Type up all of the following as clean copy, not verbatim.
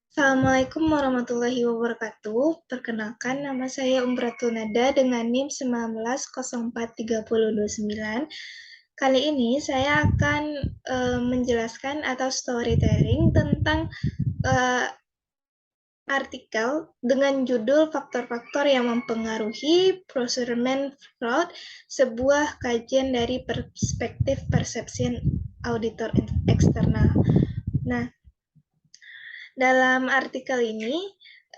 Assalamualaikum warahmatullahi wabarakatuh. Perkenalkan, nama saya Umbratul Nada dengan NIM 19043029. Kali ini saya akan menjelaskan atau storytelling tentang eh, artikel dengan judul Faktor-faktor yang mempengaruhi procurement fraud, sebuah kajian dari perspektif persepsi auditor eksternal. Nah, dalam artikel ini,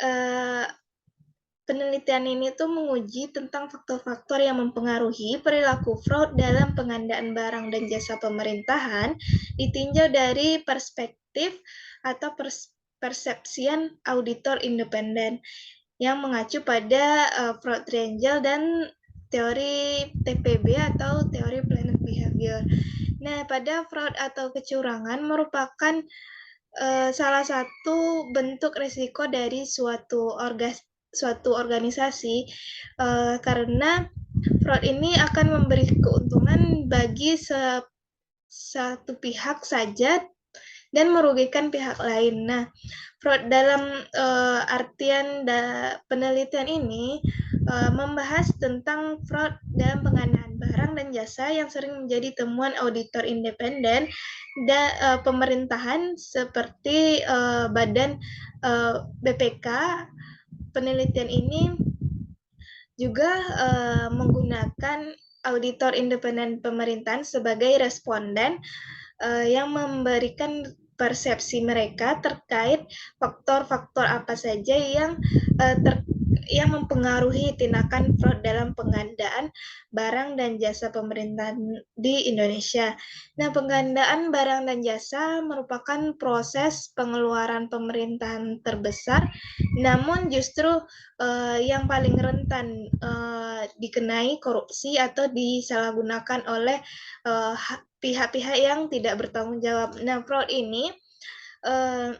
eh, penelitian ini tuh menguji tentang faktor-faktor yang mempengaruhi perilaku fraud dalam pengadaan barang dan jasa pemerintahan, ditinjau dari perspektif atau persepsian auditor independen yang mengacu pada fraud triangle dan teori TPB atau teori planned behavior. Nah, pada fraud atau kecurangan merupakan salah satu bentuk risiko dari suatu organisasi, karena fraud ini akan memberi keuntungan bagi satu pihak saja dan merugikan pihak lain. Nah, fraud dalam artian penelitian ini membahas tentang fraud dalam pengadaan barang dan jasa yang sering menjadi temuan auditor independen dan pemerintahan seperti Badan BPK. Penelitian ini juga menggunakan auditor independen pemerintahan sebagai responden yang memberikan persepsi mereka terkait faktor-faktor apa saja yang mempengaruhi tindakan fraud dalam pengadaan barang dan jasa pemerintahan di Indonesia. Nah, pengadaan barang dan jasa merupakan proses pengeluaran pemerintahan terbesar, namun justru yang paling rentan dikenai korupsi atau disalahgunakan oleh pihak-pihak yang tidak bertanggung jawab. Nah, fraud ini uh,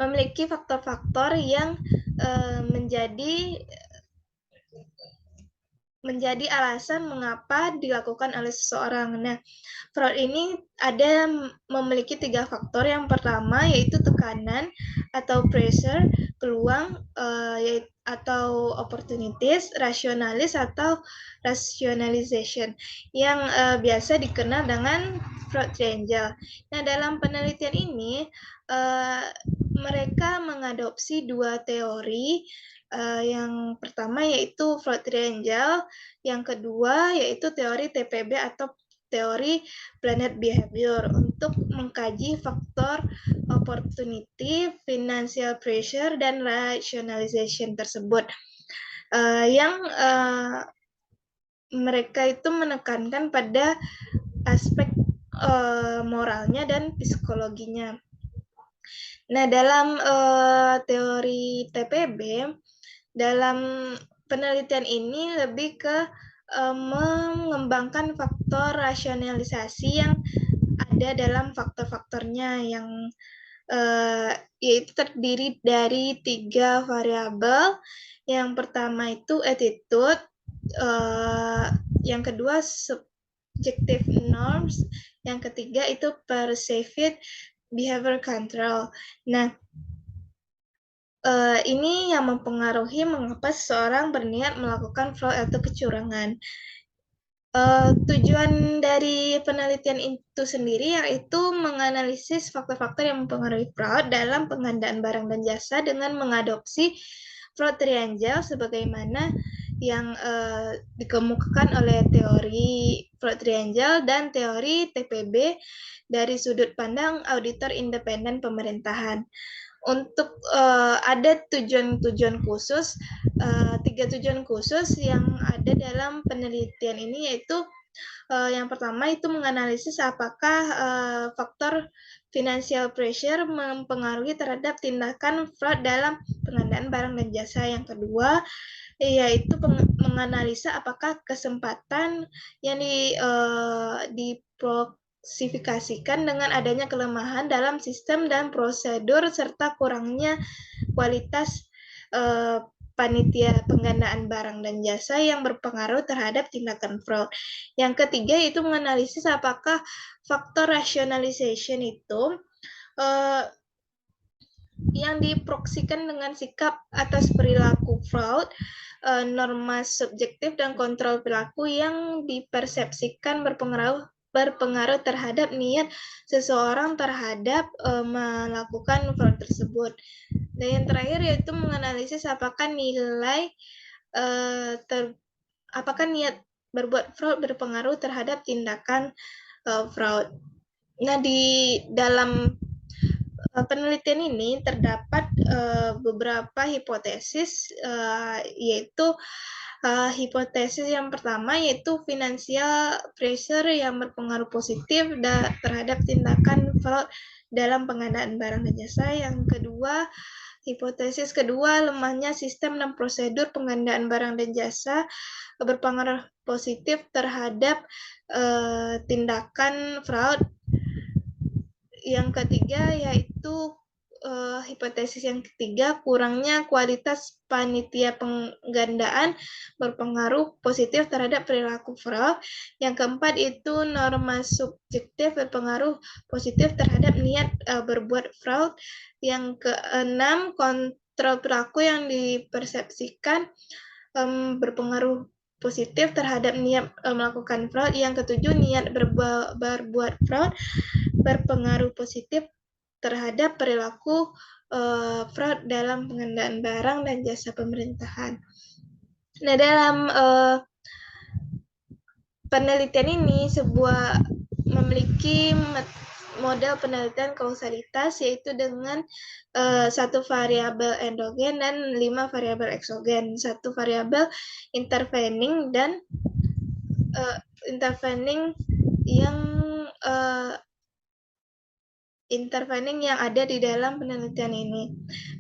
memiliki faktor-faktor yang menjadi alasan mengapa dilakukan oleh seseorang. Nah, fraud ini memiliki 3 faktor. Yang pertama yaitu tekanan atau pressure, peluang atau opportunities, rasionalis atau rationalization yang biasa dikenal dengan fraud triangle. Nah, dalam penelitian ini mereka mengadopsi 2 teori. Yang pertama yaitu fraud triangle, yang kedua yaitu teori TPB atau teori planned behavior untuk mengkaji faktor opportunity, financial pressure, dan rationalization tersebut. Yang mereka itu menekankan pada aspek moralnya dan psikologinya. Nah, dalam teori TPB, dalam penelitian ini lebih ke mengembangkan faktor rasionalisasi yang ada dalam faktor-faktornya yang yaitu terdiri dari 3 variabel. Yang pertama itu attitude, yang kedua subjective norms, yang ketiga itu perceived behavior control. Nah, ini yang mempengaruhi mengapa seseorang berniat melakukan fraud atau kecurangan. Tujuan dari penelitian itu sendiri yaitu menganalisis faktor-faktor yang mempengaruhi fraud dalam pengadaan barang dan jasa dengan mengadopsi fraud triangle sebagaimana yang dikemukakan oleh teori fraud triangle dan teori TPB dari sudut pandang auditor independen pemerintahan. Untuk ada tujuan-tujuan khusus, 3 tujuan khusus yang ada dalam penelitian ini yaitu yang pertama itu menganalisis apakah faktor financial pressure mempengaruhi terhadap tindakan fraud dalam pengadaan barang dan jasa. Yang kedua yaitu menganalisa apakah kesempatan yang diprosifikasikan dengan adanya kelemahan dalam sistem dan prosedur serta kurangnya kualitas panitia penggandaan barang dan jasa yang berpengaruh terhadap tindakan fraud. Yang ketiga itu menganalisis apakah faktor rationalization itu yang diproksikan dengan sikap atas perilaku fraud, norma subjektif dan kontrol perilaku yang dipersepsikan berpengaruh terhadap niat seseorang terhadap melakukan fraud tersebut. Dan yang terakhir yaitu menganalisis apakah apakah niat berbuat fraud berpengaruh terhadap tindakan fraud. Nah, di dalam penelitian ini terdapat beberapa hipotesis, yaitu hipotesis yang pertama yaitu financial pressure yang berpengaruh positif terhadap tindakan fraud dalam pengadaan barang dan jasa. Yang kedua, hipotesis kedua, lemahnya sistem dan prosedur pengadaan barang dan jasa berpengaruh positif terhadap tindakan fraud. Yang ketiga yaitu hipotesis yang ketiga, kurangnya kualitas panitia penggandaan berpengaruh positif terhadap perilaku fraud. Yang keempat itu norma subjektif berpengaruh positif terhadap niat berbuat fraud. Yang keenam, kontrol perilaku yang dipersepsikan berpengaruh positif terhadap niat melakukan fraud. Yang ketujuh, niat berbuat fraud berpengaruh positif terhadap perilaku fraud dalam pengadaan barang dan jasa pemerintahan. Nah, dalam penelitian ini memiliki model penelitian kausalitas, yaitu dengan satu variabel endogen dan 5 variabel eksogen, satu variabel intervening dan intervening yang ada di dalam penelitian ini.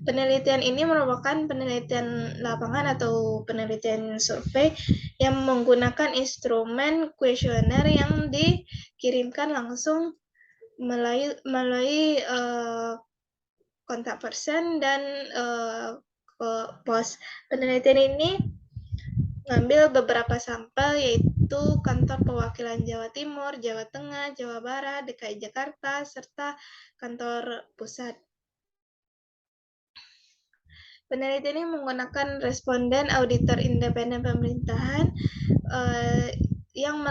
Penelitian ini merupakan penelitian lapangan atau penelitian survei yang menggunakan instrumen kuesioner yang dikirimkan langsung melalui kontak person dan pos. Penelitian ini mengambil beberapa sampel, yaitu kantor perwakilan Jawa Timur, Jawa Tengah, Jawa Barat, DKI Jakarta, serta kantor pusat. Penelitian ini menggunakan responden auditor independen pemerintahan yang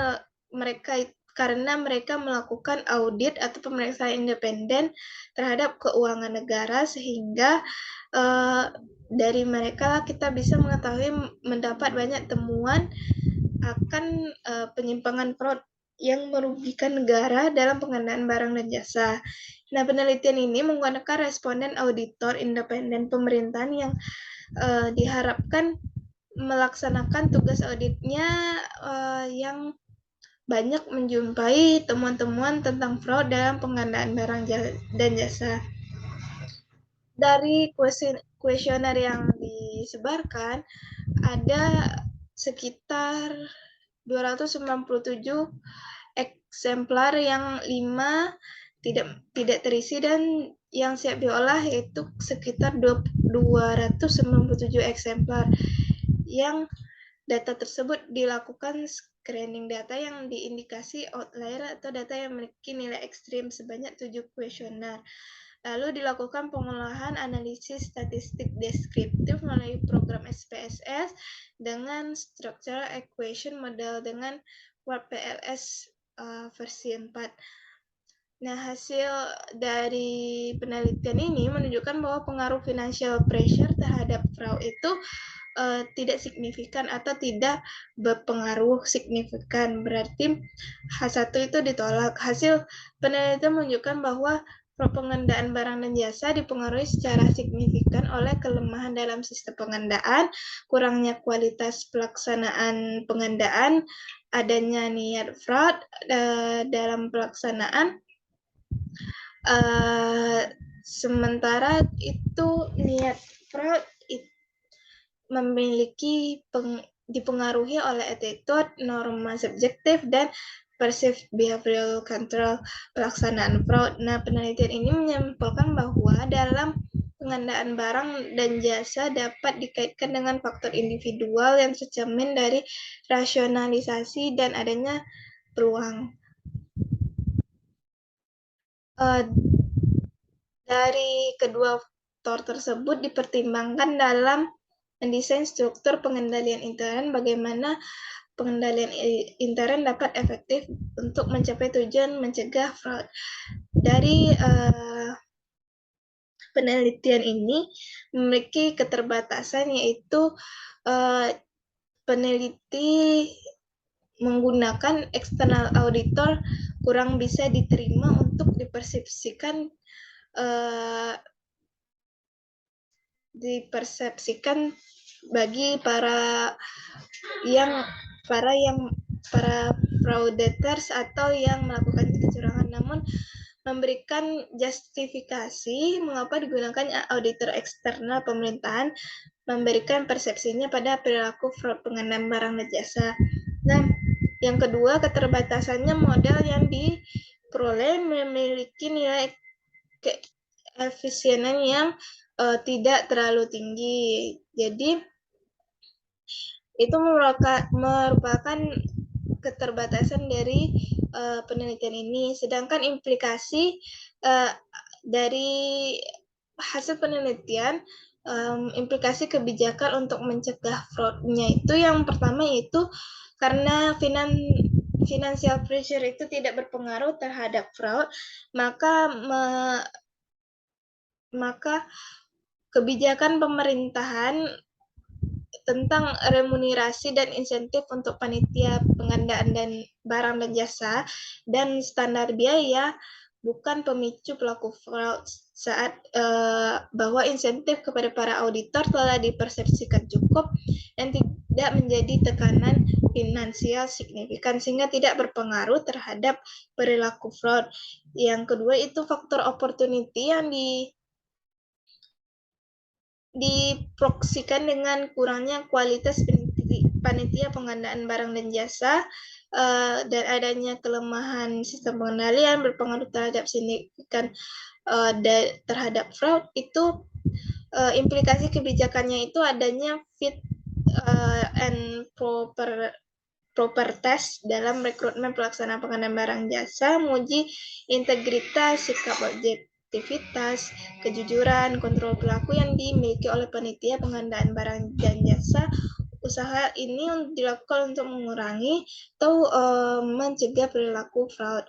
karena mereka melakukan audit atau pemeriksaan independen terhadap keuangan negara, sehingga dari mereka kita bisa mendapat banyak temuan akan penyimpangan fraud yang merugikan negara dalam pengadaan barang dan jasa. Nah, penelitian ini menggunakan responden auditor independen pemerintahan yang diharapkan melaksanakan tugas auditnya yang banyak menjumpai temuan-temuan tentang fraud dalam pengadaan barang dan jasa. Dari kuesioner yang disebarkan, ada sekitar 297 eksemplar yang 5 tidak terisi dan yang siap diolah, yaitu sekitar 297 eksemplar. Yang data tersebut dilakukan screening data yang diindikasi outlier atau data yang memiliki nilai ekstrim sebanyak 7 kuesioner. Lalu dilakukan pengolahan analisis statistik deskriptif melalui program SPSS dengan Structural Equation Model dengan WordPLS versi 4. Nah, hasil dari penelitian ini menunjukkan bahwa pengaruh financial pressure terhadap fraud itu tidak signifikan atau tidak berpengaruh signifikan. Berarti H1 itu ditolak. Hasil penelitian menunjukkan bahwa pengadaan barang dan jasa dipengaruhi secara signifikan oleh kelemahan dalam sistem pengadaan, kurangnya kualitas pelaksanaan pengadaan, adanya niat fraud dalam pelaksanaan. Sementara itu niat fraud dipengaruhi oleh attitude, norma subjektif, dan perceived behavioral control pelaksanaan fraud. Nah, penelitian ini menyimpulkan bahwa dalam pengadaan barang dan jasa dapat dikaitkan dengan faktor individual yang tercermin dari rasionalisasi dan adanya peluang. Dari kedua faktor tersebut dipertimbangkan dalam mendesain struktur pengendalian intern, bagaimana pengendalian intern dapat efektif untuk mencapai tujuan mencegah fraud. Dari penelitian ini memiliki keterbatasan, yaitu peneliti menggunakan external auditor kurang bisa diterima untuk dipersepsikan bagi para fraudsters atau yang melakukan kecurangan, namun memberikan justifikasi mengapa digunakan auditor eksternal pemerintahan, memberikan persepsinya pada perilaku fraud pengadaan barang dan jasa. Nah, yang kedua, keterbatasannya modal yang diperoleh memiliki nilai keefisienan yang tidak terlalu tinggi. Jadi, itu merupakan keterbatasan dari penelitian ini. Sedangkan implikasi dari hasil penelitian, implikasi kebijakan untuk mencegah fraud-nya itu yang pertama yaitu karena financial pressure itu tidak berpengaruh terhadap fraud, maka kebijakan pemerintahan tentang remunerasi dan insentif untuk panitia pengadaan dan barang dan jasa dan standar biaya bukan pemicu pelaku fraud saat bahwa insentif kepada para auditor telah dipersepsikan cukup dan tidak menjadi tekanan finansial signifikan sehingga tidak berpengaruh terhadap perilaku fraud. Yang kedua itu faktor opportunity yang diproksikan dengan kurangnya kualitas panitia pengadaan barang dan jasa dan adanya kelemahan sistem pengendalian berpengaruh terhadap signifikan terhadap fraud. Itu implikasi kebijakannya itu adanya fit and proper test dalam rekrutmen pelaksana pengadaan barang jasa, menguji integritas, sikap objektivitas, kejujuran, kontrol perilaku yang dimiliki oleh panitia pengadaan barang dan jasa. Usaha ini dilakukan untuk mengurangi atau mencegah perilaku fraud.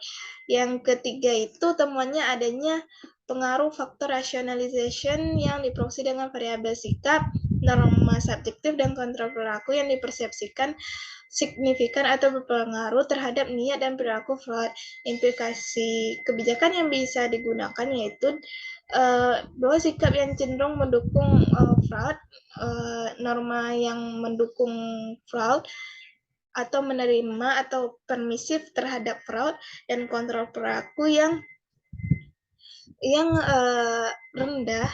Yang ketiga itu temuannya adanya pengaruh faktor rationalization yang diproksi dengan variabel sikap, norma subjektif, dan kontrol perilaku yang dipersepsikan signifikan atau berpengaruh terhadap niat dan perilaku fraud. Implikasi kebijakan yang bisa digunakan yaitu bahwa sikap yang cenderung mendukung fraud, norma yang mendukung fraud, atau menerima atau permisif terhadap fraud, dan kontrol perilaku yang rendah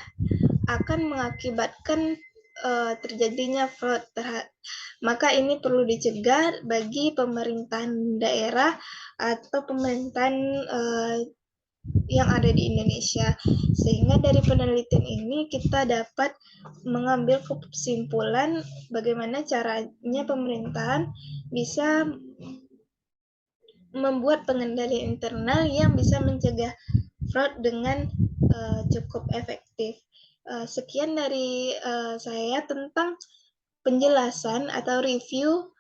akan mengakibatkan terjadinya fraud. Maka ini perlu dicegah bagi pemerintahan daerah atau pemerintahan yang ada di Indonesia. Sehingga dari penelitian ini kita dapat mengambil kesimpulan bagaimana caranya pemerintahan bisa membuat pengendalian internal yang bisa mencegah fraud dengan cukup efektif. Sekian dari saya tentang penjelasan atau review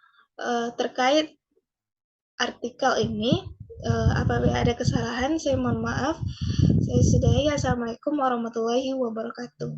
terkait artikel ini. Apabila ada kesalahan, saya mohon maaf. Saya sudahi. Assalamualaikum warahmatullahi wabarakatuh.